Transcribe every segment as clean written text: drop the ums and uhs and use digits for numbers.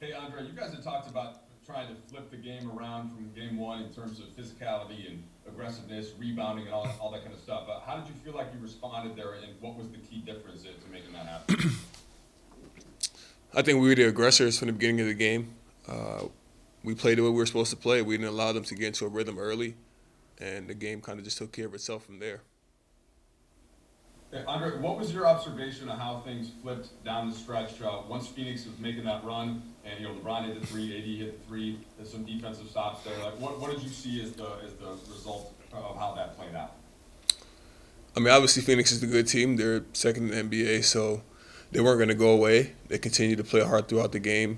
Hey, Andre, you guys have talked about trying to flip the game around from game one in terms of physicality and aggressiveness, rebounding, and all that kind of stuff. How did you feel like you responded there, and what was the key difference to making that happen? I think we were the aggressors from the beginning of the game. Uh, we played the way we were supposed to play. We didn't allow them to get into a rhythm early, and the game kind of just took care of itself from there. Hey, Andre, what was your observation of how things flipped down the stretch once Phoenix was making that run, and LeBron hit the three, AD hit the three, there's some defensive stops there. Like, what did you see as the result of how that played out? I mean, obviously Phoenix is a good team. They're second in the NBA, so they weren't going to go away. They continued to play hard throughout the game.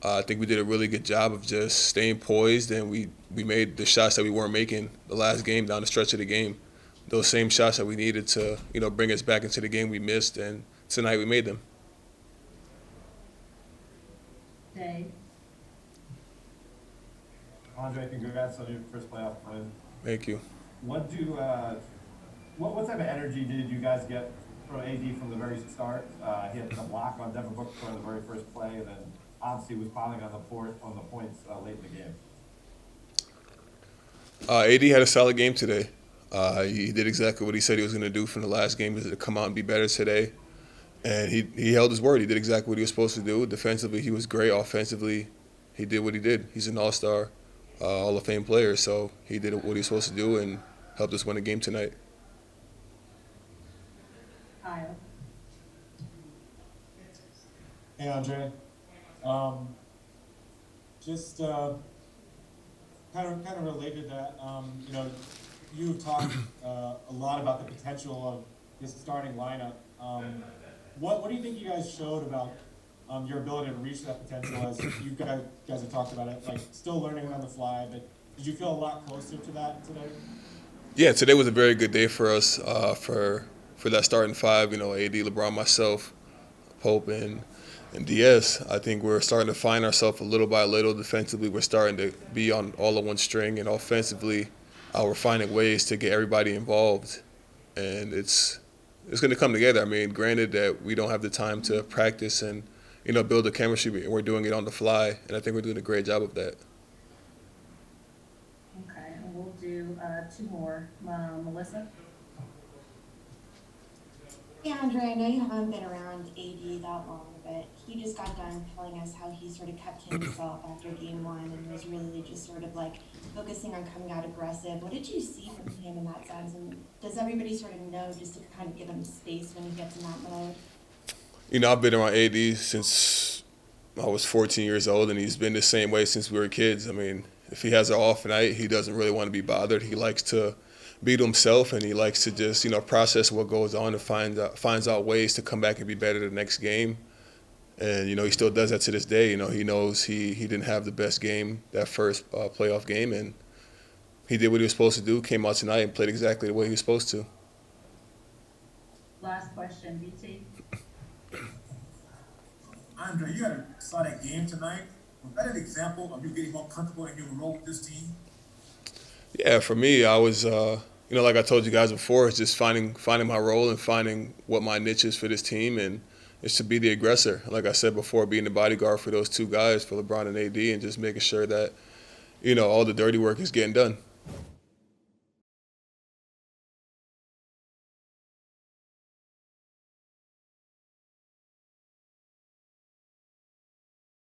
I think we did a really good job of just staying poised, and we made the shots that we weren't making the last game down the stretch of the game. Those same shots that we needed to, bring us back into the game we missed, and tonight we made them. Day. Andre, congrats on your first playoff win. Thank you. What do what type of energy did you guys get from AD from the very start? He had the block on Devin Booker on the very first play, and then obviously was piling on the points late in the game. AD had a solid game today. He did exactly what he said he was going to do from the last game, is to come out and be better today. And he held his word. He did exactly what he was supposed to do. Defensively, he was great. Offensively, he did what he did. He's an all-star, Hall of Fame player, so he did what he was supposed to do and helped us win the game tonight. Kyle. Hey, Andre. Um, just kind of related to that. You've talked a lot about the potential of this starting lineup. What do you think you guys showed about your ability to reach that potential? As you guys have talked about it, like still learning on the fly, but did you feel a lot closer to that today? Yeah, today was a very good day for us for that starting five. AD, LeBron, myself, Pope, and DS. I think we're starting to find ourselves a little by little. Defensively, we're starting to be on all of one string, and offensively, we're finding ways to get everybody involved, and it's going to come together. I mean, granted that we don't have the time to practice and build the chemistry, we're doing it on the fly, and I think we're doing a great job of that. Okay, and we'll do two more. Melissa. Yeah, Andre, I know you haven't been around AD that long, but he just got done telling us how he sort of kept to himself after game one and was really just sort of like focusing on coming out aggressive. What did you see from him in that sense? And does everybody sort of know just to kind of give him space when he gets in that mode? I've been around AD since I was 14 years old, and he's been the same way since we were kids. I mean, if he has an off night, he doesn't really want to be bothered. He likes to be to himself, and he likes to just process what goes on and finds out ways to come back and be better the next game. And he still does that to this day. He knows he didn't have the best game that first playoff game, and he did what he was supposed to do. Came out tonight and played exactly the way he was supposed to. Last question, BT. Andre, you had a solid game tonight. Was that an example of you getting more comfortable in your role with this team? Yeah, for me, I was, like I told you guys before, it's just finding my role and finding what my niche is for this team, and it's to be the aggressor. Like I said before, being the bodyguard for those two guys, for LeBron and AD, and just making sure that, all the dirty work is getting done.